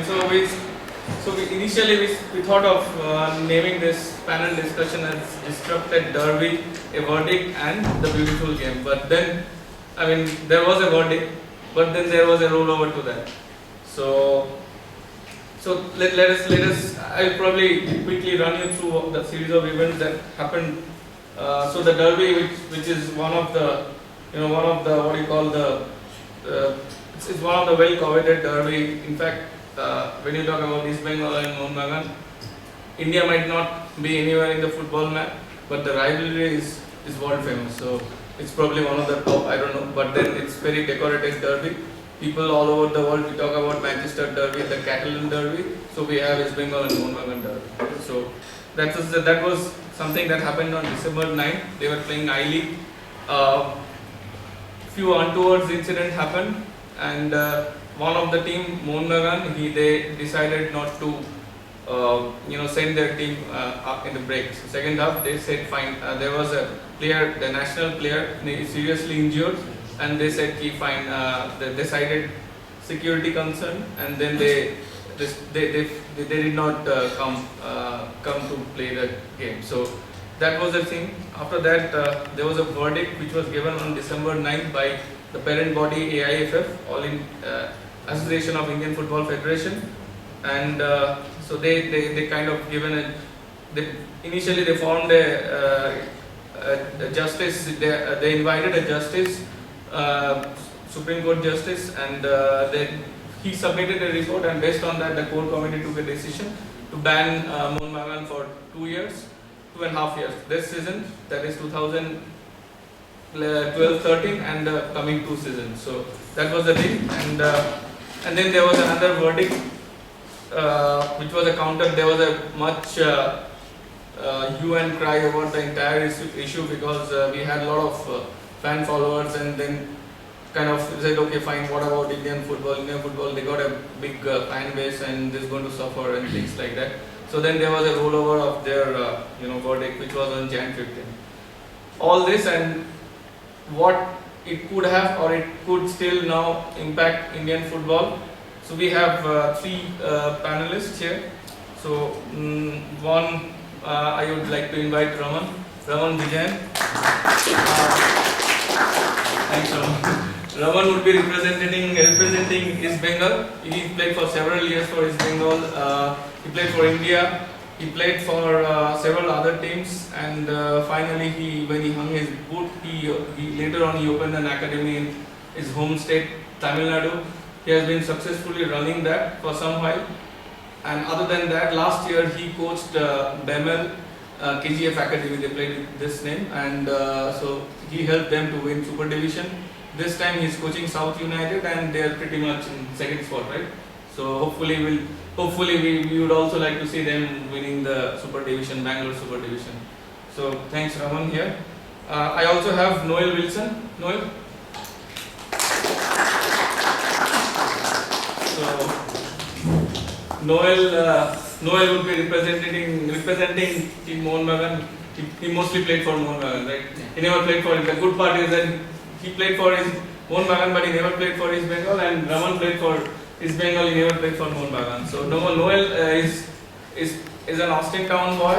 So we initially we thought of naming this panel discussion as Disrupted Derby, a verdict and the beautiful game. But then, I mean, there was a verdict, but then there was a rollover to that. So let us. I'll probably quickly run you through the series of events that happened. So the Derby, which is one of the what do you call it's one of the well coveted Derby. In fact, when you talk about East Bengal and Mohun Bagan, India might not be anywhere in the football map, but the rivalry is world famous. So it's probably one of the top. I don't know, but then it's very decorated Derby. People all over the world, we talk about Manchester Derby, the Catalan Derby. So we have East Bengal and Mohun Bagan Derby. So that was something that happened on December 9th. They were playing I-League. Few untowards incident happened, and one of the team, Mohun Bagan, they decided not to send their team up in the break. So second half, they said fine. There was a player, the national player, seriously injured, and they said fine. They decided security concern, and then they did not come to play the game. So that was the thing. After that, there was a verdict which was given on December 9th by the parent body AIFF, Association of Indian Football Federation, and so they kind of given initially they formed a justice. They invited a justice, Supreme Court justice, and he submitted a report, and based on that, the core committee took a decision to ban Mohun Bagan for 2.5 years. This season, that is 2012-13, and the coming two seasons. So that was the thing, and then there was another verdict, which was a counter. There was a much hue and cry about the entire issue because we had a lot of fan followers, and then kind of said, okay, fine, what about Indian football? Indian football, they got a big fan base, and this is going to suffer and things like that. So then there was a rollover of their verdict, which was on Jan 15. All this and what it could have or it could still now impact Indian football. So we have three panelists here. So one, I would like to invite Raman Vijayan. Thanks, Raman. Raman would be representing East Bengal. He played for several years for East Bengal. He played for India. He played for several other teams, and finally, when he hung his boot, he later on he opened an academy in his home state, Tamil Nadu. He has been successfully running that for some while. And other than that, last year he coached Bemel KGF Academy. They played with this name, and so he helped them to win Super Division. This time he's coaching South United, and they are pretty much in second spot, right? So hopefully we would also like to see them winning the Super Division, Bangalore Super Division. So thanks, Raman here. I also have Noel Wilson. Noel. So Noel would be representing Team Mohun Bagan. He mostly played for Mohun Bagan, right? He never played for it. The good part is that he played for his Mohun Bagan, but he never played for East Bengal, and Raman played for East Bengal. He never played for Mohun Bagan. So Noel is an Austin Town boy.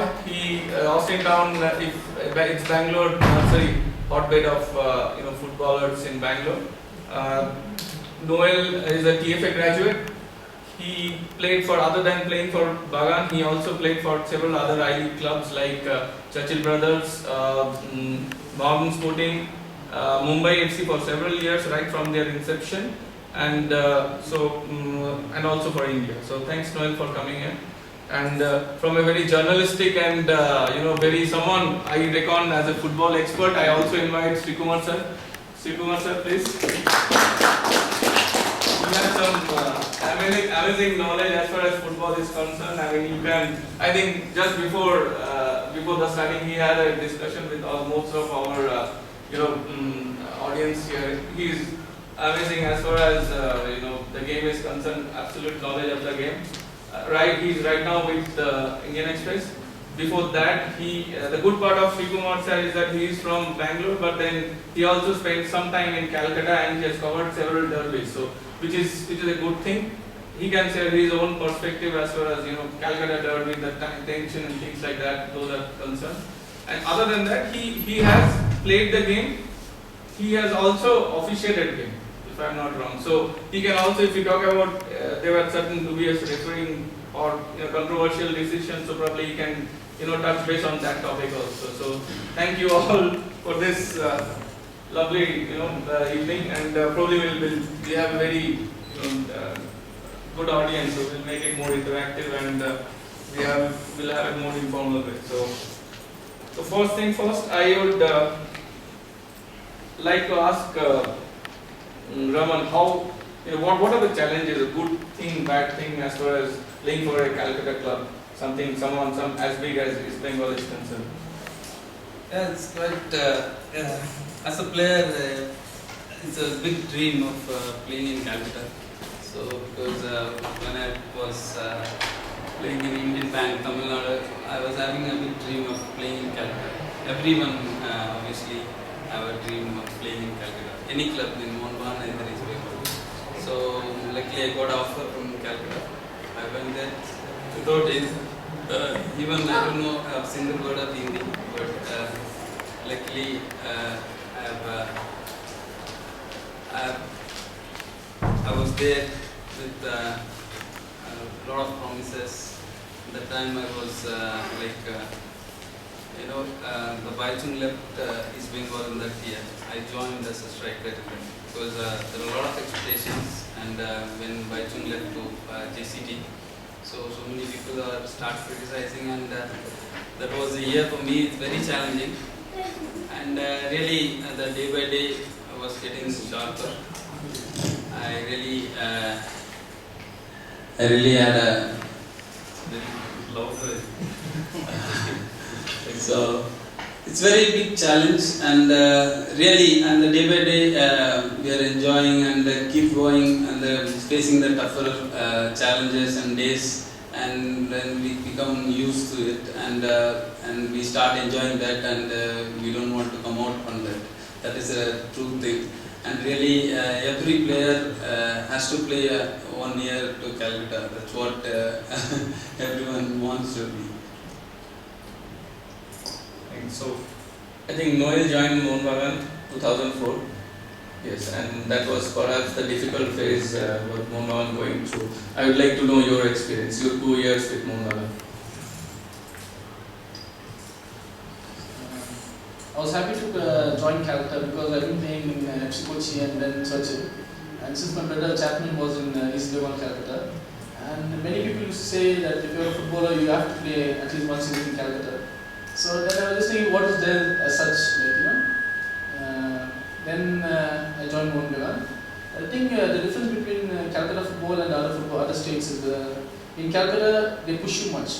Austin Town, it's Bangalore nursery, hotbed of footballers in Bangalore. Noel is a TFA graduate. He played for, other than playing for Bagan, he also played for several other I-League clubs like Churchill Brothers, Morgan Sporting, Mumbai FC for several years, right from their inception, and and also for India. So thanks, Noel, for coming here. And from a very journalistic and very someone I reckon as a football expert, I also invite Srikumar sir. Srikumar sir, please. You have some amazing knowledge as far as football is concerned. I mean, I think just before the starting, he had a discussion with most of our audience here. He is amazing as far as the game is concerned. Absolute knowledge of the game. He's right now with Indian Express. Before that, the good part of Srikumar sir is that he is from Bangalore, but then he also spent some time in Calcutta, and he has covered several derbies. So which is a good thing. he can share his own perspective as far as Calcutta Derby, the tension and things like that. Those are concerned. And other than that, he has played the game. He has also officiated game, if I am not wrong. So he can also, if you talk about there were certain dubious refereeing or controversial decisions, so probably he can touch base on that topic also. So thank you all for this lovely evening, and probably we have a very good audience, so we'll make it more interactive, and we'll have it more informal way. So first thing first, I would like to ask Raman, how what are the challenges, a good thing, bad thing, as far as playing for a Calcutta club, some as big as East Bengal is concerned? Yeah, it's quite. As a player, it's a big dream of playing in Calcutta. So because when I was playing in Indian Bank, Tamil Nadu, I was having a big dream of playing in Calcutta. Everyone obviously have a dream of playing in Calcutta. Any club in Monvan either is very good. So luckily I got an offer from Calcutta. I went there without even I don't know a single word of Hindi, but luckily I was there with a lot of promises. At the time I was the Baichung left East Bengal in that year. I joined as a striker because there were a lot of expectations, and when Baichung left to JCT, so many people start criticizing, and that was a year for me. It's very challenging, and really the day by day I was getting sharper. I really had a love for it. So it's very big challenge, and really, and the day by day we are enjoying and keep going and facing the tougher challenges and days, and then we become used to it, and we start enjoying that, and we don't want to come out from that. That is a true thing. And really, every player has to play 1 year to Calcutta. That's what everyone wants to be. So, I think Noel joined Mohun Bagan 2004. Yes, and that was perhaps the difficult phase what Mohun Bagan going through. I would like to know your experience, your 2 years with Mohun Bagan. I was happy to join Calcutta because I've been playing in FC Kochi and then Sachin. And since my brother Chapman was in East Bengal, Calcutta, and many people used to say that if you're a footballer, you have to play at least once a week in Calcutta. So then I was just thinking, what is there as such, Then I joined Mohun Bagan. I think the difference between Calcutta football and other states is in Calcutta they push you much,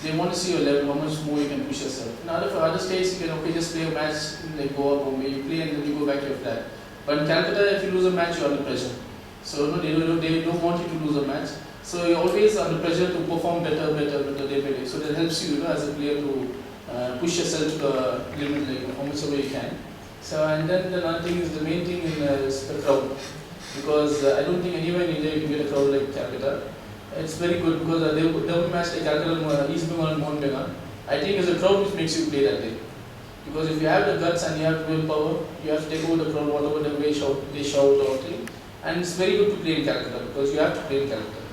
They want to see your level, how much more you can push yourself. In other states, you can just play a match, like go up, or you play and then you go back to your flat. But in Calcutta, if you lose a match, you're under pressure. So they don't want you to lose a match. So you're always under pressure to perform better day by day. So that helps you, as a player to push yourself to the limit, like how much way you can. So and then another thing is the main thing is the crowd, because I don't think anywhere in India you can get a crowd like Calcutta. It's very good because they will match like Calcutta, East Bengal and Mohun Bagan. I think it's a crowd which makes you play that day. Because if you have the guts and you have willpower, you have to take over the crowd, whatever they shout or thing. And it's very good to play in Calcutta because you have to play in Calcutta.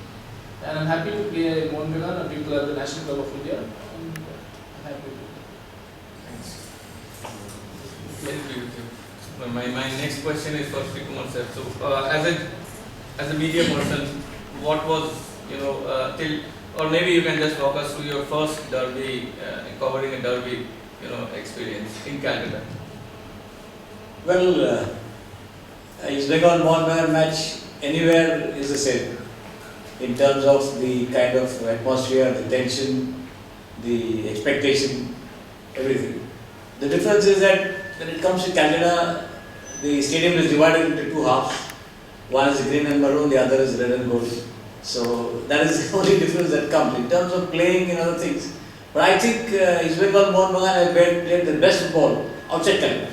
And I'm happy to play in Mohun Bagan and people are the National Club of India. And I'm happy to play. Thanks. Thank you. My next question is for Sri Kumar sir. So as a media person, what was till, or maybe you can just walk us through your first derby, covering a derby, experience in Calcutta. Well, East Bengal Mohun Bagan match anywhere is the same in terms of the kind of atmosphere, the tension, the expectation, everything. The difference is that when it comes to Calcutta, the stadium is divided into two halves. One is green and maroon, the other is red and gold. So that is the only difference that comes in terms of playing and other things. But I think East Bengal Mohun Bagan have played the best football outside Calcutta.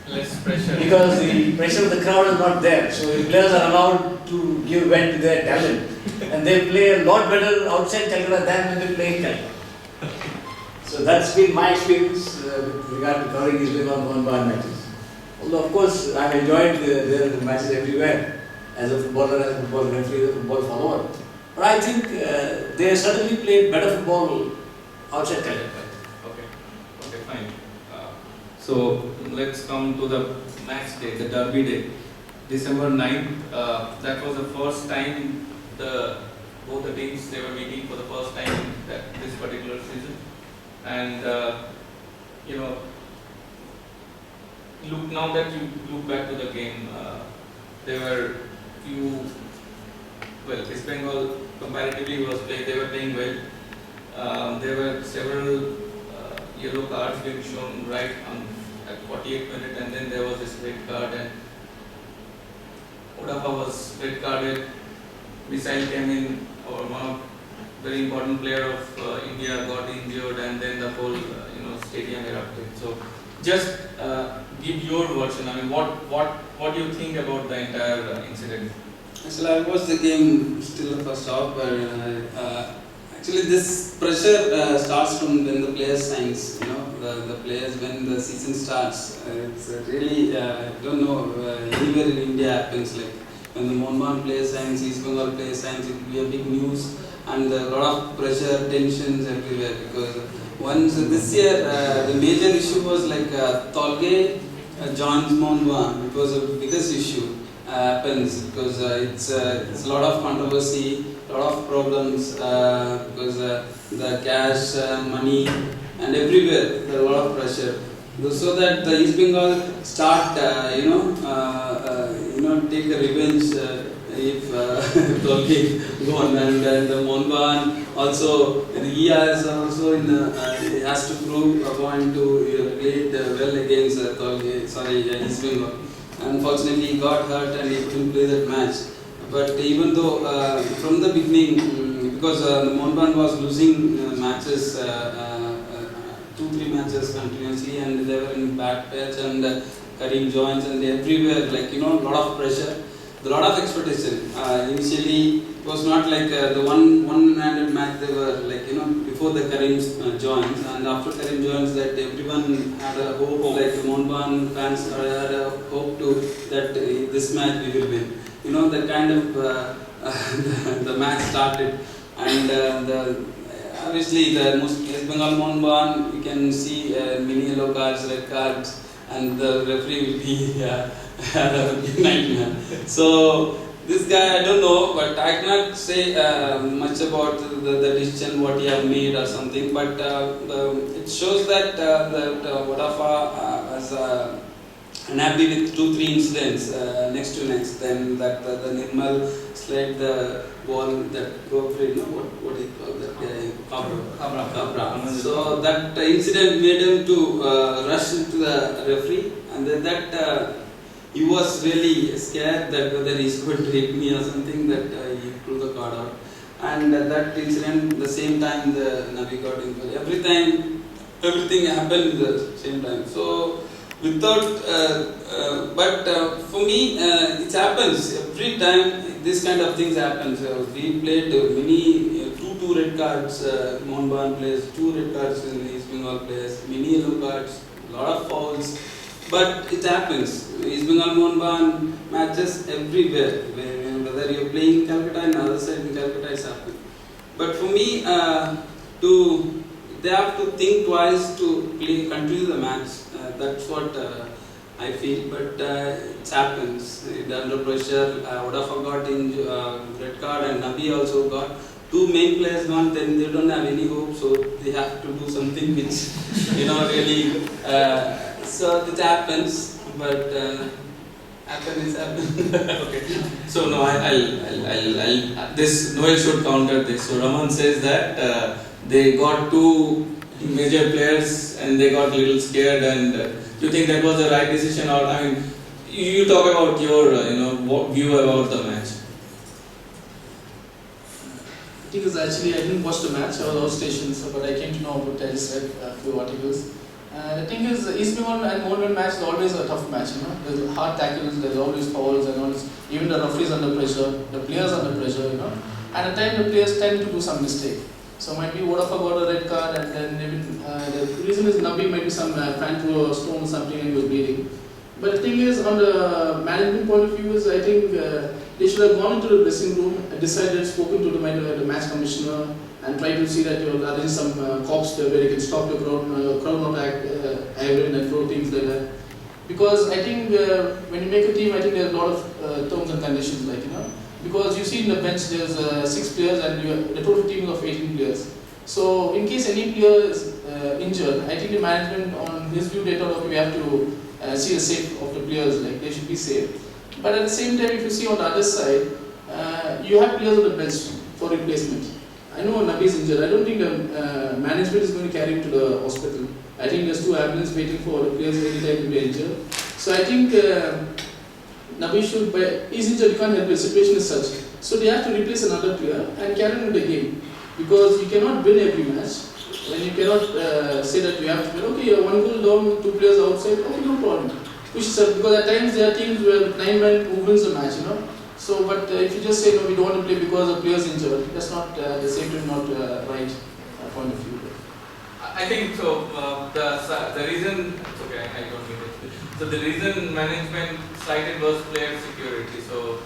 Less pressure. because the pressure of the crowd is not there. So the players are allowed to give vent to their talent, and they play a lot better outside Calcutta than when they play in Calcutta. So that's been my experience with regard to covering East Bengal one-bar matches. Although of course I've enjoyed their matches everywhere as a footballer, as a football referee, as a football follower. But I think they certainly played better football outside Calcutta. Okay, okay, fine. So let's come to the match day, the derby day, December 9th. That was the first time both the teams they were meeting for the first time this particular season, and you know, now that you look back to the game, there were few. Well, East Bengal comparatively they were playing well. There were several yellow cards being shown right at 48 minutes, and then there was this red card, and Odafa was red carded. Missile came in, or one of very important player of India got injured, and then the whole stadium erupted. So just give your version. I mean, what do you think about the entire incident? Actually, I watched the game still the first half, but actually this pressure starts from when the players signs. The players when the season starts. It's really I don't know anywhere in India happens like when the Monman player signs, East Bengal player signs, it will be a big news and a lot of pressure, tensions everywhere because once this year the major issue was like Tolge joins Monman. It was the biggest issue. Happens because it's a lot of controversy, a lot of problems because the cash, money, and everywhere there are a lot of pressure. So that the East Bengal start, take a revenge if Tolkien gone, and the Monban also he has also he has to prove a point to played well against East Bengal. Unfortunately, he got hurt and he couldn't play that match. But even though from the beginning, because the Monban was losing matches, 2-3 matches continuously, and they were in bad patch, and Karim joins, and everywhere, lot of pressure, a lot of expectation. Initially, it was not like the one-handed match. They were before the Karim joins, and after Karim joins, that everyone had a hope, like the Monban fans had a hope to that this match we will win. The kind of the match started, and obviously the East Bengal Monban, you can see many yellow cards, red cards, and the referee will be a nightmare. So this guy, I don't know, but I cannot say much about the decision what he have made or something. But it shows that Wadafa was unhappy with 2-3 incidents next to next. Then that the Nirmal slid the ball that go free. What do you call that guy? Kabra. So that incident made him to rush into the referee, and then that. He was really scared that whether he's going to hit me or something, that he threw the card out. And that incident, the same time the Nabi got injured. Every time, everything happened at the same time. So, without, but for me, it happens every time. This kind of things happen. We played many 2 red cards. Monban plays 2 red cards in the East Bengal players. Many yellow cards, lot of fouls. But it happens. East Bengal Monban matches everywhere. Whether you're playing in Calcutta and other side in Calcutta, it's happening. But for me, they have to think twice to continue the match. That's what I feel. But it happens. They're under pressure. Wadafa got red card, and Nabi also got 2 main players gone. Then they don't have any hope. So they have to do something which really. So it happens, but happen. Okay. So no, I'll this Noel should counter this. So Raman says that they got 2 major players and they got a little scared. And do you think that was the right decision, or I mean, you talk about your view about the match? Because actually I didn't watch the match, I was out stations, but I came to know about it. I just read a few articles. The thing is, East Bengal and Mohun match is always a tough match. There's hard tackles, there's always fouls, and always, even the referees under pressure, the players under pressure. And at times the players tend to do some mistake. So might be Vodafone got a red card, and then maybe the reason is Nabi might be some fan threw a stone or something and he was bleeding. But the thing is, on the management point of view, is I think they should have gone into the dressing room, decided, spoken to the match commissioner, and try to see that you're arranging some cops there where you can stop the crowd not aggravate and throw things like that. Because I think when you make a team, I think there's a lot of terms and conditions, because you see in the bench there's 6 players and the total team is of 18 players. So in case any player is injured, I think the management on his view they thought we have to see the safety of the players, like they should be safe. But at the same time, if you see on the other side, you have players on the bench for replacement. I know Nabi is injured. I don't think the management is going to carry him to the hospital. I think there's 2 ambulances waiting for the players anytime to be injured. So I think Nabi should, but he's injured, you can't help it, the situation is such. So they have to replace another player and carry on with the game. Because you cannot win every match. And you cannot say that you have to win. Okay, you're 1 goal down, 2 players outside, okay, no problem. Push yourself, because at times there are teams where 9 men who wins the match, So, but if you just say no, we don't want to play because the player's injured, that's not the same time not right point of view. I think so. The reason, it's okay, I don't get it. So the reason management cited was player security. So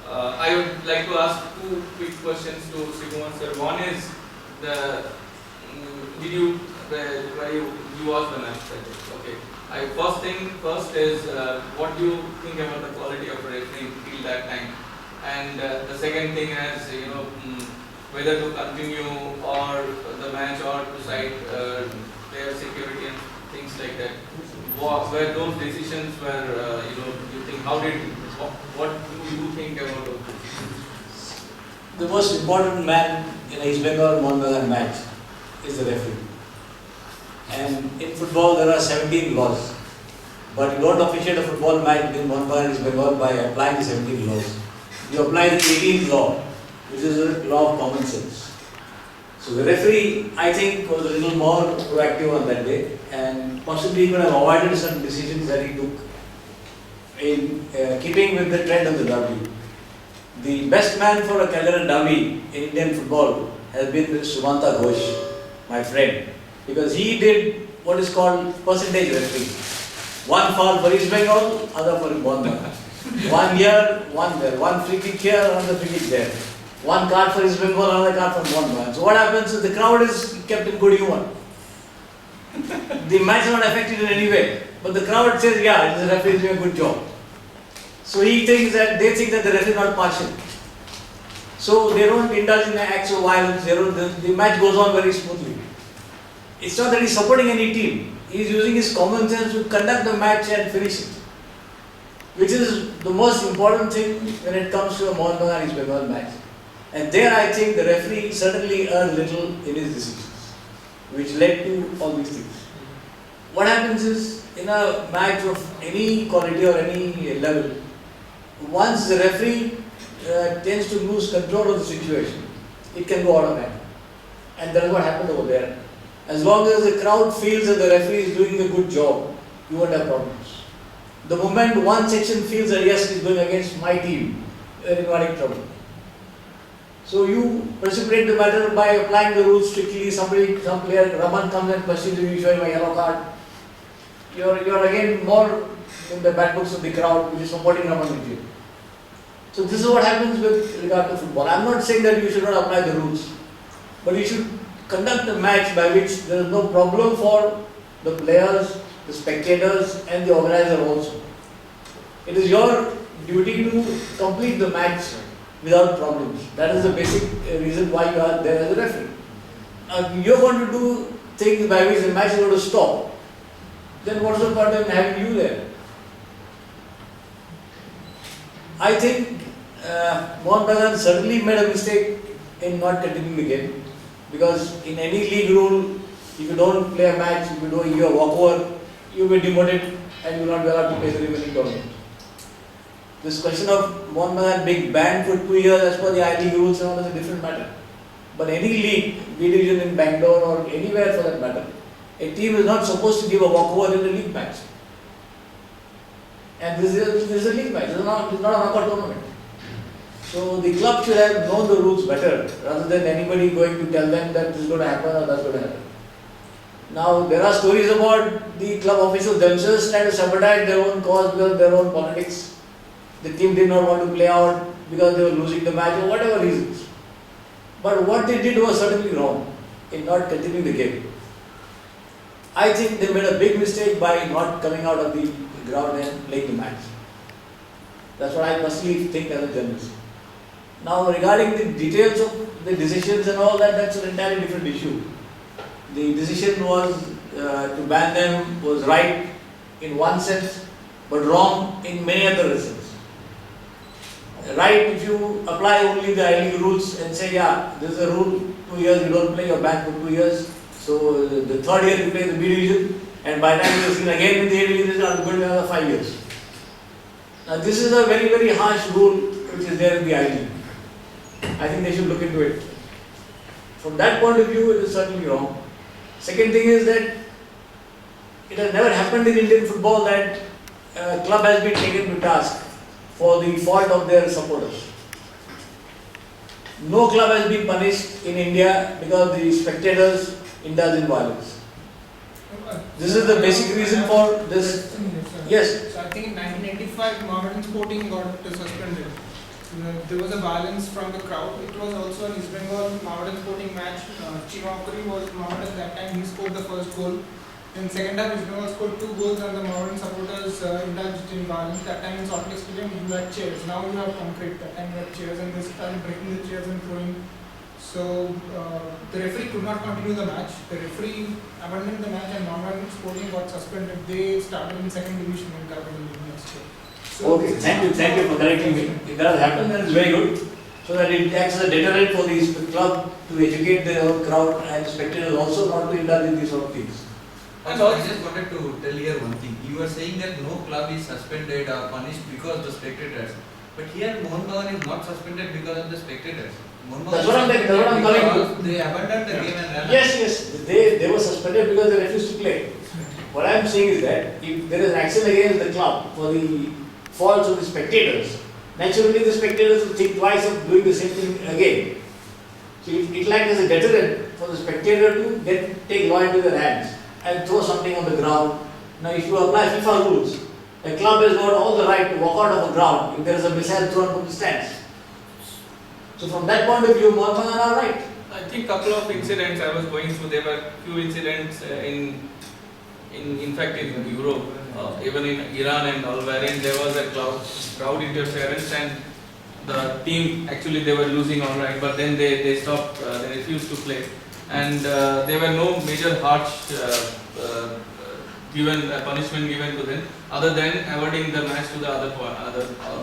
I would like to ask 2 quick questions to Srikumar sir. One is did you watch the match? Okay. First is what do you think about the quality of refereeing till that time? And the second thing is whether to continue or the match or to cite player security and things like that. Where those decisions were you think what do you think about those decisions? The most important man in a East Bengal Mohun match is the referee. And in football there are 17 laws. But you don't officiate a football match in Mohun and East Bengal by applying the 17 laws. You apply the 18th law, which is a law of common sense. So the referee, I think, was a little more proactive on that day, and possibly could have avoided some decisions that he took in keeping with the trend of the derby. The best man for a Calcutta derby in Indian football has been Sumanta Ghosh, my friend, because he did what is called percentage refereeing. 1 foul for East Bengal, other for Mohun. 1 here, 1 there. 1 free kick here, another free kick there. 1 card for East Bengal, another card for Mohun. So what happens is the crowd is kept in good humor. The match is not affected in any way, but the crowd says, yeah, the referee is doing a good job. So they think that the referee is not partial. So they don't indulge in acts of violence. The match goes on very smoothly. It's not that he's supporting any team. He's using his common sense to conduct the match and finish it, which is the most important thing when it comes to a Mohun and East Bengal match. And there I think the referee certainly earned little in his decisions, which led to all these things. What happens is, in a match of any quality or any level, once the referee tends to lose control of the situation, it can go out of hand. And that is what happened over there. As long as the crowd feels that the referee is doing a good job, you won't have problems. The moment one section feels that yes, he's going against my team, you're in trouble. So you precipitate the matter by applying the rules strictly. Some player, Raman comes and questions you, show him a yellow card. You're again more in the bad books of the crowd, which is supporting Raman with you. So this is what happens with regard to football. I'm not saying that you should not apply the rules, but you should conduct a match by which there is no problem for the players, the spectators and the organizer also. It is your duty to complete the match without problems. That is the basic reason why you are there as a referee. You are going to do things by which the match is going to stop. Then what's the point in having you there? I think Mohun certainly made a mistake in not continuing the game, because in any league rule, if you don't play a match, if you don't give a walkover, you will be demoted and you will not be allowed to play the remaining tournament. This question of Mohun being banned for 2 years as per the I-League rules is a different matter. But any league, B division in Bangalore or anywhere for that matter, A team is not supposed to give a walkover in a league match. And this is a league match, it's not a knockout tournament. So the club should have known the rules better rather than anybody going to tell them that this is going to happen or that's going to happen. Now there are stories about the club officials themselves trying to sabotage their own cause because of their own politics. The team did not want to play out because they were losing the match or whatever reasons. But what they did was certainly wrong in not continuing the game. I think they made a big mistake by not coming out of the ground and playing the match. That's what I personally think as a journalist. Now regarding the details of the decisions and all that, that's an entirely different issue. The decision was to ban them was right in one sense, but wrong in many other senses. Right if you apply only the I-League rules and say, yeah, this is a rule, 2 years you don't play, you're banned for 2 years. So the third year you play the B division, and by the time you're seen again in the A division, it's going to be another 5 years. Now this is a very, very harsh rule which is there in the I-League. I think they should look into it. From that point of view, it is certainly wrong. Second thing is that it has never happened in Indian football that a club has been taken to task for the fault of their supporters. No club has been punished in India because the spectators indulge in violence. This is the basic reason for this. Yes. So I think in 1985, Mohammedan Sporting got suspended. There was a violence from the crowd. It was also an East Bengal Mohammedan Sporting match. Chimakuri was Mohammedan that time. He scored the first goal. In second half, East Bengal scored 2 goals and the Mohammedan supporters indulged in violence. That time in Salt Lake Stadium, you had chairs. Now you have concrete. That time you had chairs and they started breaking the chairs and throwing. So the referee could not continue the match. The referee abandoned the match and Mohammedan Sporting got suspended. They started in second division in Calcutta League next year. So Okay, thank you for correcting me. If that has happened, then it's very good. So that it acts as a deterrent for the club to educate their own crowd and spectators also not to indulge in these sort of things. And I just wanted to tell here one thing. You were saying that no club is suspended or punished because of the spectators. But here Mohun Bagan is not suspended because of the spectators. That's what I'm coming to. They abandoned the game and ran. Yes, they were suspended because they refused to play. What I am saying is that if there is action against the club for the faults of the spectators, naturally the spectators will think twice of doing the same thing again. So it acts as a deterrent for the spectator to take law into their hands and throw something on the ground. Now if you apply FIFA rules, a club has got all the right to walk out of a ground if there is a missile thrown from the stands. So from that point of view, Mohun Bagan are right. I think couple of incidents I was going through. There were few incidents in fact in Europe, even in Iran and all, wherein there was a crowd interference and the team actually they were losing all right, but then they stopped. They refused to play, and there were no major harsh punishment given to them other than awarding the match to the other.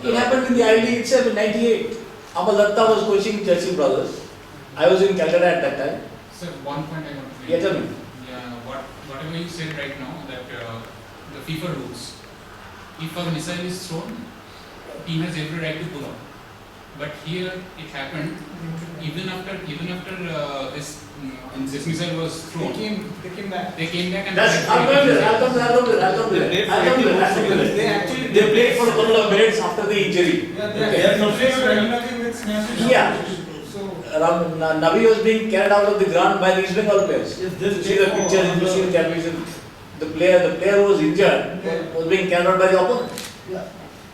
It happened in the I-League itself in '98. Amal Datta was coaching Chelsea Brothers. I was in Calcutta at that time. Sir, one point I want to make. Yeah, tell me. Yeah, whatever you said right now, that the FIFA rules, if a missile is thrown, team has every right to pull out. But here it happened even after this missile was thrown. they came back. They came back and I'll come to that. They actually They played for a couple of minutes after the injury. Yeah. So Navi was being carried out of the ground by the East Bengal players. Yes, You see the pictures, you see the television. The player who was injured was being carried out by the opponent. Yeah.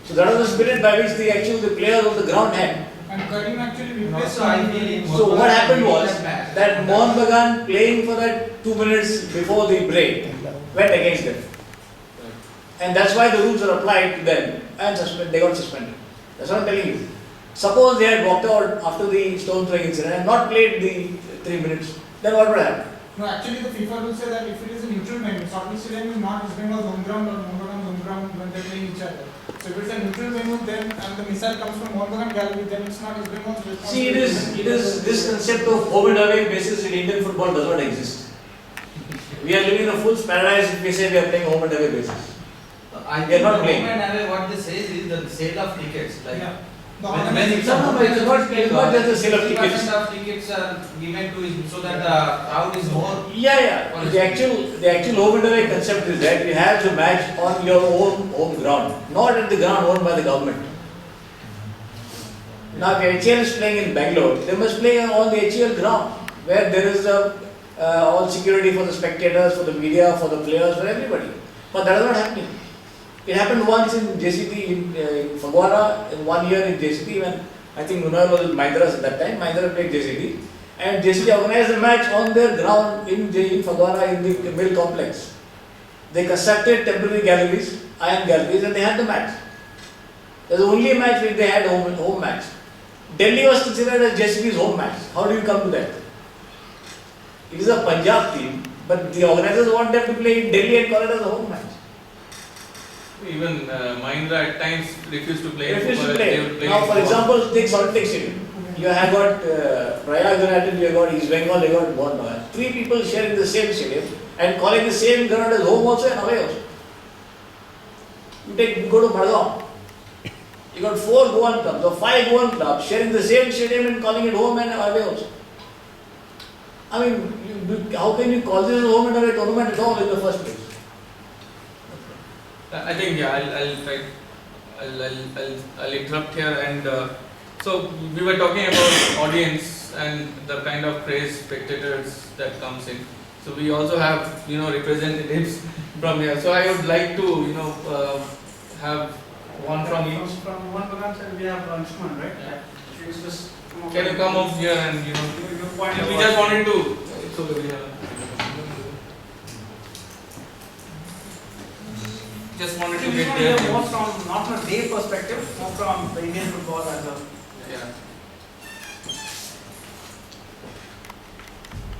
So that was the spirit by which the players of the ground had. and Karim actually replaced. Also, I feel So what happened was that Mohun Bagan playing for that 2 minutes before the break went against them. And that's why the rules are applied to them and they got suspended. That's what I'm telling you. Suppose they had walked out after the stone throwing incident and not played the 3 minutes, then what would happen? No, actually the FIFA rules say that if it is a neutral venue, Salt Lake Stadium is not East Bengal's home ground or Mohun Bagan's home ground when they are playing each other. So if it's a neutral venue, then and the missile comes from Mohun Bagan Gallery, then it's not East Bengal's responsibility. See, it is this concept of home and away basis in Indian football does not exist. We are living in a fool's paradise if we say we are playing home and away basis. I They are think not the playing. home and away, what they say is the sale of tickets. Like Yeah. When it's No, no, it's not just the sale of tickets. 50% of tickets are given to his, so that the crowd is more. Yeah. The actual home and away concept is that you have the match on your own home ground, not at the ground owned by the government. Now, if HCL is playing in Bangalore, they must play on the HCL ground, where there is all security for the spectators, for the media, for the players, for everybody. But that is not happening. It happened once in JCT in Fagwara, in 1 year in JCT when I think Munnar was in Mahindra at that time. Mahindra played JCT, and JCT organized a match on their ground in Fagwara in the mill complex. They constructed temporary galleries, iron galleries, and they had the match. It was the only match which they had home match. Delhi was considered as JCT's home match. How do you come to that? It is a Punjab team, but the organizers want them to play in Delhi and call it as a home match. Even Mahindra at times refused to play. Refused to They play. would play Now, in for Goa. example, take Salt Lake Stadium. You have got Prayag United, you have got East Bengal, you have got Bonn. Three people sharing the same stadium and calling the same ground as home also and away also. You go to Madgaon. You got 4 Goan clubs or 5 Goan clubs sharing the same stadium and calling it home and away also. I mean, how can you call this a home and away tournament at all in the first place? I think I'll try. I'll interrupt here and so we were talking about audience and the kind of praise spectators that comes in. So we also have representatives from here. So I would like to have one from each. From one program side we have Anshuman, right? Yeah. If you just Can you come up here and your point we about- just wanted to. It's okay. We have. Just wanted to We get want to hear their more views. from, not from their perspective, more from the Indian football as a Yeah.